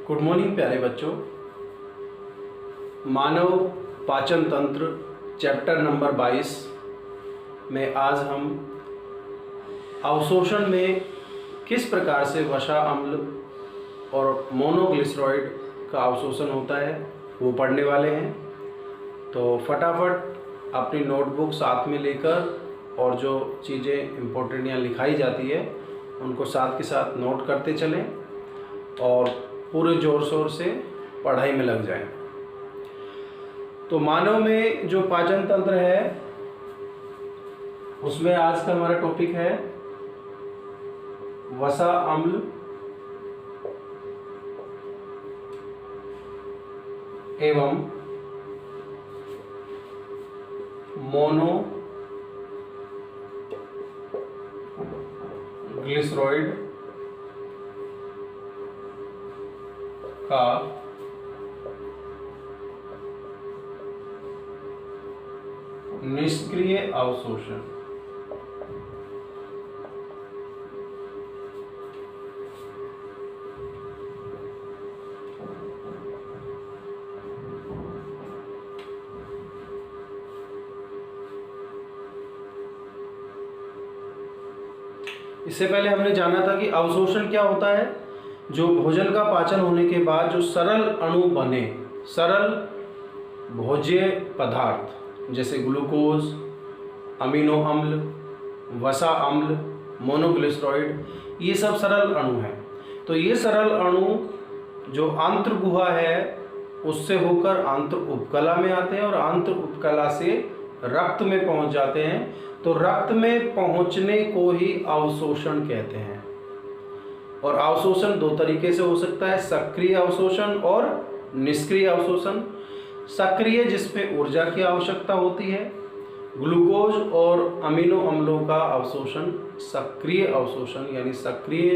Good morning प्यारे बच्चों। मानव पाचन तंत्र चैप्टर नंबर 22 में आज हम अवशोषण में किस प्रकार से वसा अम्ल और मोनोग्लिसराइड का अवशोषण होता है वो पढ़ने वाले हैं। तो फटाफट अपनी नोटबुक साथ में लेकर और जो चीज़ें इम्पोर्टेंट यहाँ लिखाई जाती है उनको साथ के साथ नोट करते चलें और पूरे जोर शोर से पढ़ाई में लग जाएं। तो मानव में जो पाचन तंत्र है उसमें आज का हमारा टॉपिक है वसा अम्ल एवं मोनोग्लिसराइड का निष्क्रिय अवशोषण। इससे पहले हमने जाना था कि अवशोषण क्या होता है। जो भोजन का पाचन होने के बाद जो सरल अणु बने, सरल भोज्य पदार्थ जैसे ग्लूकोज, अमीनो अम्ल, वसा अम्ल, मोनोग्लिसराइड, ये सब सरल अणु हैं। तो ये सरल अणु जो आंत्र गुहा है उससे होकर आंत्र उपकला में आते हैं और आंत्र उपकला से रक्त में पहुंच जाते हैं। तो रक्त में पहुंचने को ही अवशोषण कहते हैं। और अवशोषण दो तरीके से हो सकता है, सक्रिय अवशोषण और निष्क्रिय अवशोषण। सक्रिय जिसमें ऊर्जा की आवश्यकता होती है, ग्लूकोज और अमीनो अम्लों का अवशोषण सक्रिय अवशोषण यानी सक्रिय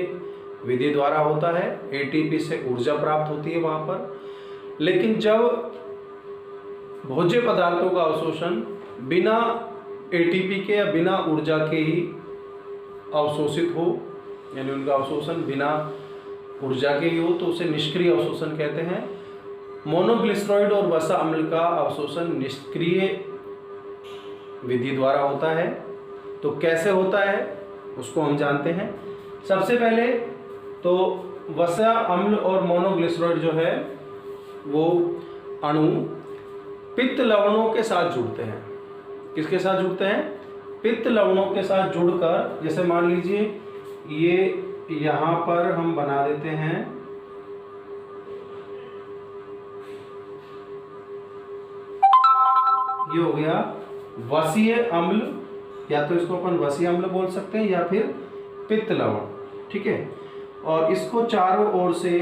विधि द्वारा होता है। एटीपी से ऊर्जा प्राप्त होती है वहाँ पर। लेकिन जब भोज्य पदार्थों का अवशोषण बिना एटीपी के या बिना ऊर्जा के ही अवशोषित हो, यानी उनका अवशोषण बिना ऊर्जा के ही हो, तो उसे निष्क्रिय अवशोषण कहते हैं। मोनोग्लिसराइड और वसा अम्ल का अवशोषण निष्क्रिय विधि द्वारा होता है। तो कैसे होता है उसको हम जानते हैं। सबसे पहले तो वसा अम्ल और मोनोग्लिसराइड जो है वो अणु पित्त लवणों के साथ जुड़ते हैं। किसके साथ जुड़ते हैं? पित्त लवणों के साथ जुड़कर, जैसे मान लीजिए ये यहाँ पर हम बना देते हैं ये हो गया वसीय अम्ल, या तो इसको अपन वसीय अम्ल बोल सकते हैं या फिर पित्त लवण, ठीक है। और इसको चारों ओर से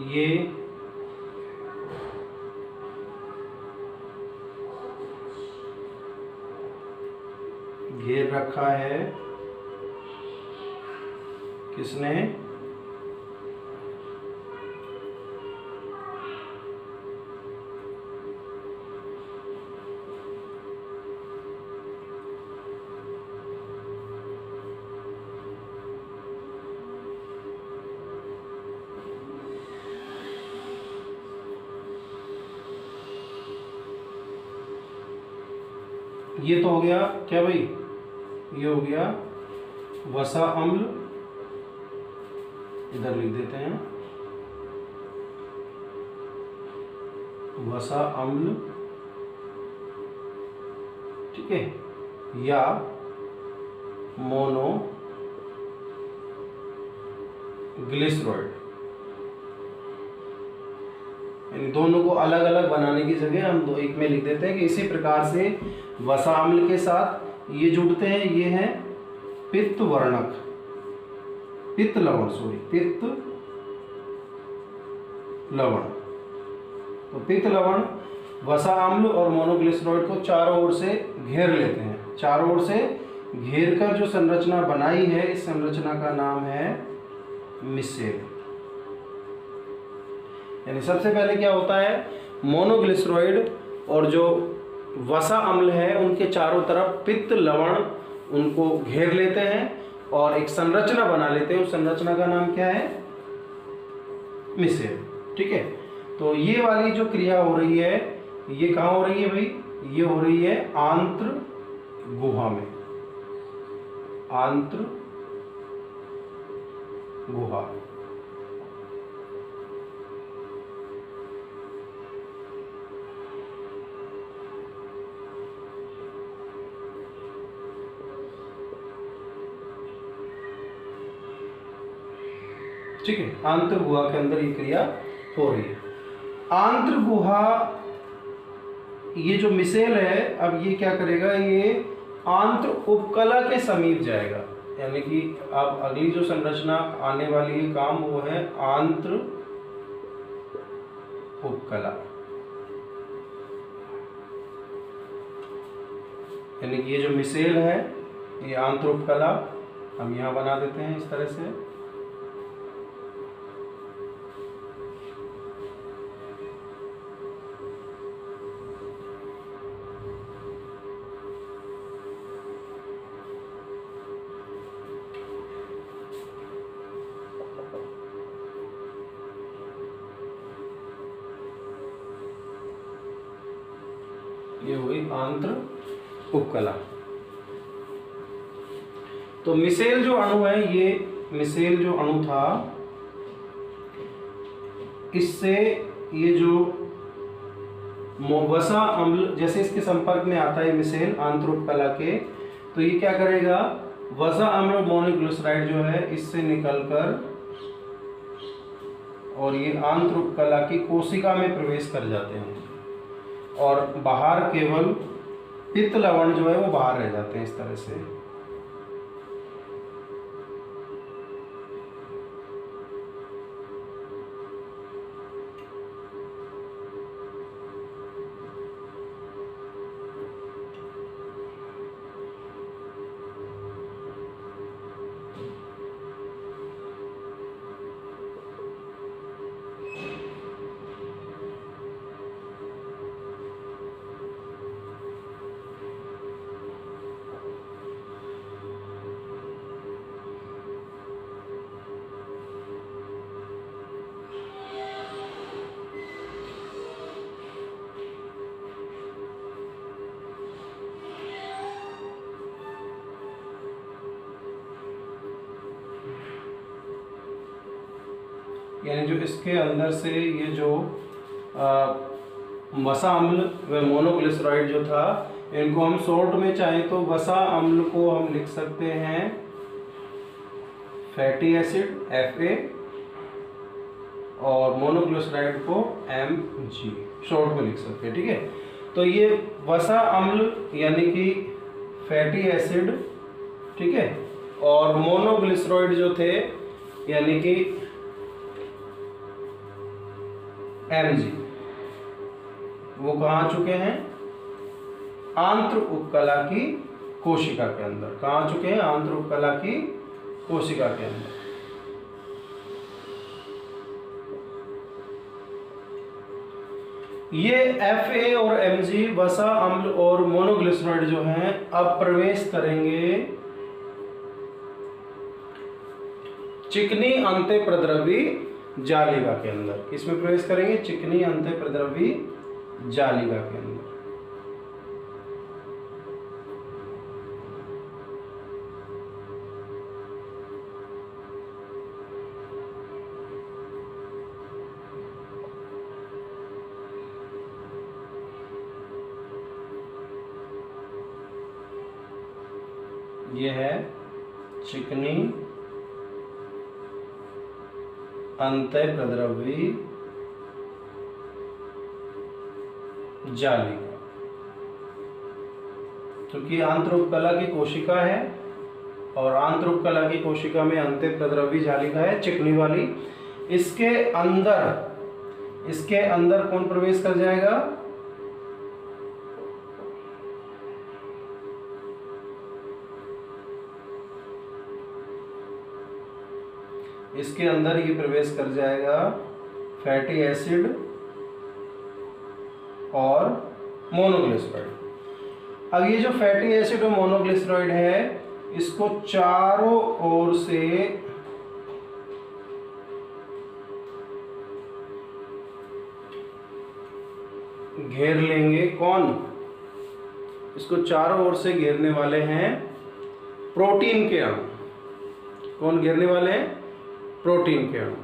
ये घेर रखा है। किसने? ये तो हो गया क्या भाई? ये हो गया वसा अम्ल, इधर लिख देते हैं वसा अम्ल, ठीक है, या मोनोग्लिसराइड। इन दोनों को अलग अलग बनाने की जगह हम दो एक में लिख देते हैं कि इसी प्रकार से वसा अम्ल के साथ ये जुड़ते हैं। ये हैं पित्त वर्णक, पित्त लवण, पित्त लवण। तो पित्त लवण वसा अम्ल और मोनोग्लिसराइड को चारों ओर से घेर लेते हैं। चारों ओर से घेर कर जो संरचना बनाई है, इस संरचना का नाम है मिसेल। यानी सबसे पहले क्या होता है, मोनोग्लिसराइड और जो वसा अम्ल है उनके चारों तरफ पित्त लवण उनको घेर लेते हैं और एक संरचना बना लेते हैं। उस संरचना का नाम क्या है? मिसेल। ठीक है, तो ये वाली जो क्रिया हो रही है ये कहाँ हो रही है भाई? ये हो रही है आंत्र गुहा में, आंत्र गुहा। ठीक है, आंत्र गुहा के अंदर ये क्रिया हो रही है। आंत्र गुहा, ये जो मिसेल है अब ये क्या करेगा? ये आंत्र उपकला के समीप जाएगा, यानी कि अब अगली जो संरचना आने वाली है काम वो है आंत्र उपकला, यानी कि ये जो मिसेल है ये आंत्र उपकला हम यहाँ बना देते हैं इस तरह से। ये हुई आंत्र उपकला। तो मिसेल जो अणु है, ये मिसेल जो अणु था, इससे ये जो वसा अम्ल जैसे इसके संपर्क में आता है मिसेल आंत्र उपकला के, तो ये क्या करेगा? वसा अम्ल मोनोग्लिसराइड जो है इससे निकलकर और ये आंत्र उपकला की कोशिका में प्रवेश कर जाते हैं और बाहर केवल पित्त लवण जो है वो बाहर रह जाते हैं इस तरह से। यानी जो इसके अंदर से ये जो वसा अम्ल व मोनोग्लिसराइड जो था, इनको हम शॉर्ट में चाहें तो वसा अम्ल को हम लिख सकते हैं फैटी एसिड Fa और मोनोग्लिसराइड को Mg, शॉर्ट में लिख सकते हैं। ठीक है, तो ये वसा अम्ल यानी कि फैटी एसिड, ठीक है, और मोनोग्लिसराइड जो थे यानी कि Mg, वो कहाँ आ चुके हैं? आंत्र उपकला की कोशिका के अंदर। कहाँ आ चुके हैं? आंत्र उपकला की कोशिका के अंदर। ये Fa और Mg वसा अम्ल और मोनोग्लिसराइड जो हैं अब प्रवेश करेंगे चिकनी अंतःप्रद्रवी जालिका के अंदर। किसमें प्रवेश करेंगे? चिकनी अंतःप्रद्रवी जालिका के अंदर। ये है चिकनी अंतःप्रद्रवी जालिका। क्योंकि आंत्र उपकला की कोशिका है और आंत्र उपकला की कोशिका में अंतःप्रद्रवी जालिका है चिकनी वाली। इसके अंदर कौन प्रवेश कर जाएगा? इसके अंदर ये प्रवेश कर जाएगा फैटी एसिड और मोनोग्लिसराइड। अब ये जो फैटी एसिड और मोनोग्लिसराइड है, इसको चारों ओर से घेर लेंगे। कौन? इसको चारों ओर से घेरने वाले हैं प्रोटीन के अणु। कौन घेरने वाले हैं? प्रोटीन के अणु।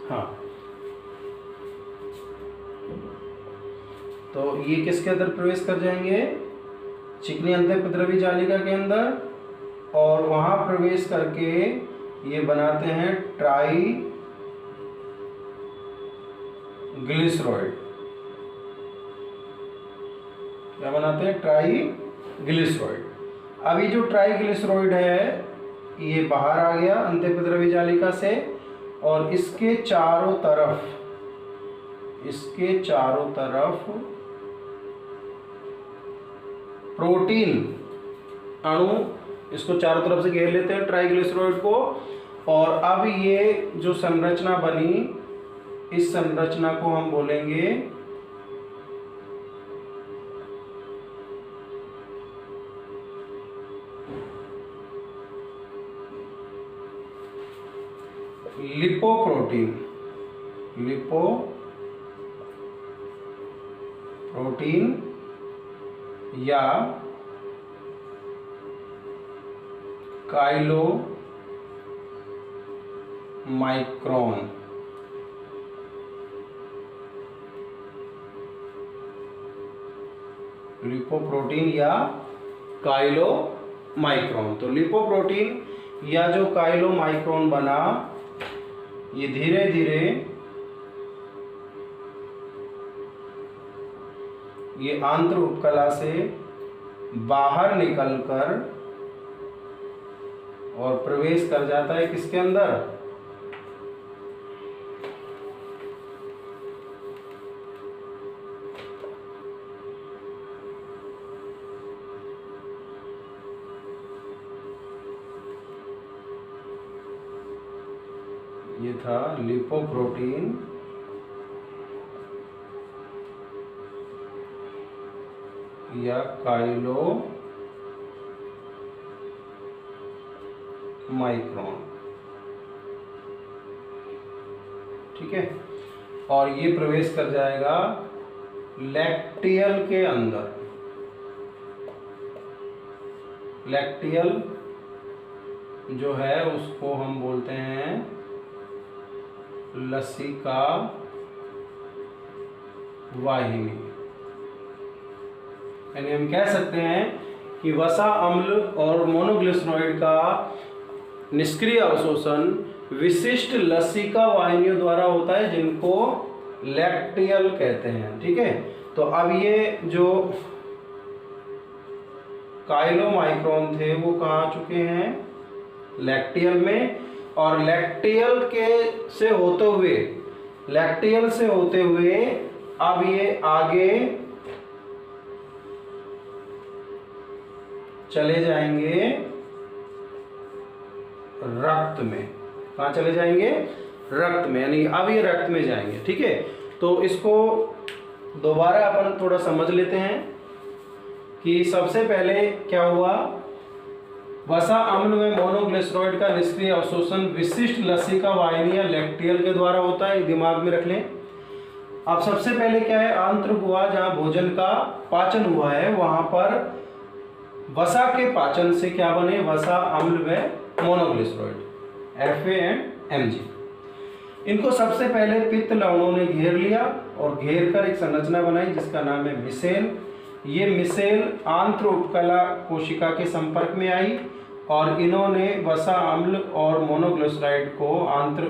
हाँ, तो ये किसके अंदर प्रवेश कर जाएंगे? चिकनी अंतःपद्रवी जालिका के अंदर, और वहां प्रवेश करके ये बनाते हैं ट्राई ग्लिसरॉइड। क्या बनाते हैं? ट्राई ग्लिसरॉइड। अभी जो ट्राई ग्लिसरॉइड है ये बाहर आ गया अंतःपद्रवी जालिका से, और इसके चारों तरफ प्रोटीन अणु इसको चारों तरफ से घेर लेते हैं ट्राइग्लिसराइड को। और अब ये जो संरचना बनी, इस संरचना को हम बोलेंगे लिपोप्रोटीन। लिपोप्रोटीन या काइलोमाइक्रोन। लिपोप्रोटीन या काइलोमाइक्रोन। तो लिपोप्रोटीन या जो काइलोमाइक्रोन बना, ये धीरे धीरे ये आंत्र उपकला से बाहर निकलकर और प्रवेश कर जाता है किसके अंदर? ये था लिपोप्रोटीन या काइलोमाइक्रोन। ठीक है, और ये प्रवेश कर जाएगा लैक्टियल के अंदर। लैक्टियल जो है उसको हम बोलते हैं लसिका वाहिनी। यानी हम कह सकते हैं कि वसा अम्ल और मोनोग्लिसराइड का निष्क्रिय अवशोषण विशिष्ट लसिका वाहिनियों द्वारा होता है, जिनको लैक्टियल कहते हैं। ठीक है, तो अब ये जो काइलोमाइक्रोन थे वो कहाँ आ चुके हैं? लैक्टियल में। और लैक्टियल से होते हुए अब ये आगे चले जाएंगे रक्त में। कहाँ चले जाएंगे? रक्त में, यानी अब ये रक्त में जाएंगे। ठीक है, तो इसको दोबारा अपन थोड़ा समझ लेते हैं कि सबसे पहले क्या हुआ। वसा अम्ल में मोनोग्लिसराइड का निष्क्रिय अवशोषण विशिष्ट लसिका वाहिनी या लैक्टियल के द्वारा होता है, दिमाग में रख लें। अब सबसे पहले क्या है? आंत्र हुआ, जहाँ भोजन का पाचन हुआ है, वहां पर वसा के पाचन से क्या बने? वसा अम्ल व मोनोग्लिसराइड, Fa एंड Mg। इनको सबसे पहले पित्त लवणों ने घेर लिया और घेर कर एक संरचना बनाई जिसका नाम है मिसेल। ये मिसेल आंत्र उपकला कोशिका के संपर्क में आई और इन्होंने वसा अम्ल और मोनोग्लिसराइड को आंत्र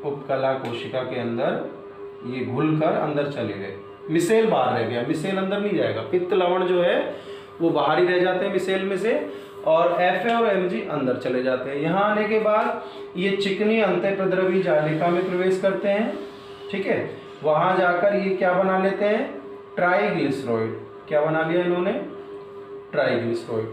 उपकला कोशिका के अंदर ये घुलकर अंदर चले गए। मिसेल बाहर रह गया, मिसेल अंदर नहीं जाएगा। पित्त लवण जो है वो बाहर ही रह जाते हैं मिसेल में से, और Fa और Mg अंदर चले जाते हैं। यहाँ आने के बाद ये चिकनी अंतःपद्रवी जालिका में प्रवेश करते हैं। ठीक है, वहाँ जाकर ये क्या बना लेते हैं? ट्राइग्लिसराइड। क्या बना लिया इन्होंने? ट्राइग्लिसराइड।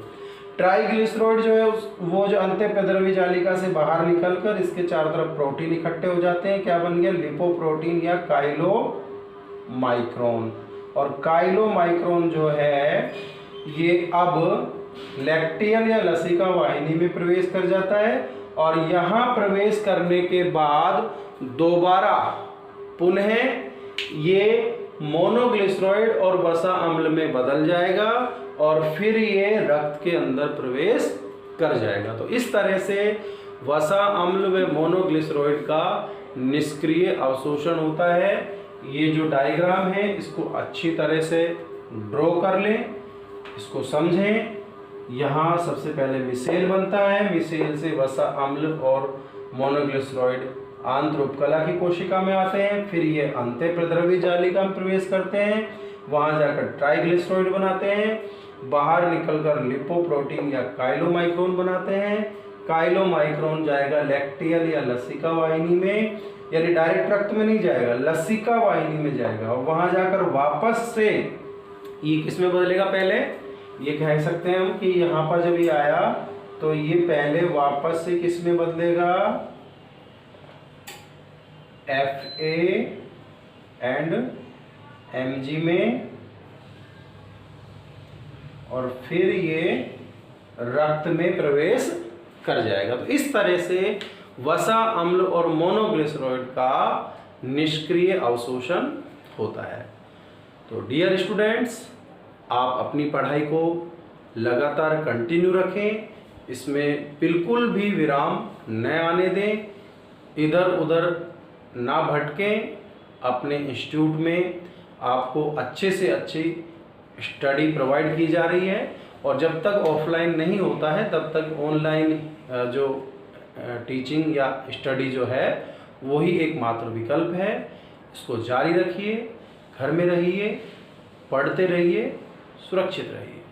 ट्राइग्लिसराइड जो है वो जो अंत्यपद्रव्य जालिका से बाहर निकलकर इसके चारों तरफ प्रोटीन इकट्ठे हो जाते हैं, क्या बन गया, लिपोप्रोटीन या काइलोमाइक्रोन। और काइलोमाइक्रोन जो है ये अब लैक्टियल या लसिका वाहिनी में प्रवेश कर जाता है और यहाँ प्रवेश करने के बाद दोबारा पुनः ये मोनोग्लिसराइड और वसा अम्ल में बदल जाएगा और फिर ये रक्त के अंदर प्रवेश कर जाएगा। तो इस तरह से वसा अम्ल व मोनोग्लिसराइड का निष्क्रिय अवशोषण होता है। ये जो डायग्राम है इसको अच्छी तरह से ड्रॉ कर लें, इसको समझें। यहाँ सबसे पहले मिसेल बनता है, मिसेल से वसा अम्ल और मोनोग्लिसराइड आंत्र उपकला की कोशिका में आते हैं, फिर ये अंत्यपद्रव्य जालिका में प्रवेश करते हैं, वहाँ जाकर ट्राइग्लिसराइड बनाते हैं, बाहर निकलकर लिपोप्रोटीन या काइलोमाइक्रोन बनाते हैं। काइलोमाइक्रोन जाएगा लैक्टियल या लसिका वाहिनी में, यानी डायरेक्ट रक्त में नहीं जाएगा, लसिका वाहिनी में जाएगा और वहाँ जाकर वापस से ये किस में बदलेगा, पहले ये कह सकते हैं हम कि यहाँ पर जब ये आया तो ये पहले वापस से किस में बदलेगा, FA एंड Mg में, और फिर ये रक्त में प्रवेश कर जाएगा। तो इस तरह से वसा अम्ल और मोनोग्लिसराइड का निष्क्रिय अवशोषण होता है। तो डियर स्टूडेंट्स, आप अपनी पढ़ाई को लगातार कंटिन्यू रखें, इसमें बिल्कुल भी विराम न आने दें, इधर उधर ना भटकें। अपने इंस्टीट्यूट में आपको अच्छे से अच्छी स्टडी प्रोवाइड की जा रही है और जब तक ऑफलाइन नहीं होता है तब तक ऑनलाइन जो टीचिंग या स्टडी जो है वही एकमात्र विकल्प है। इसको जारी रखिए, घर में रहिए, पढ़ते रहिए, सुरक्षित रहिए।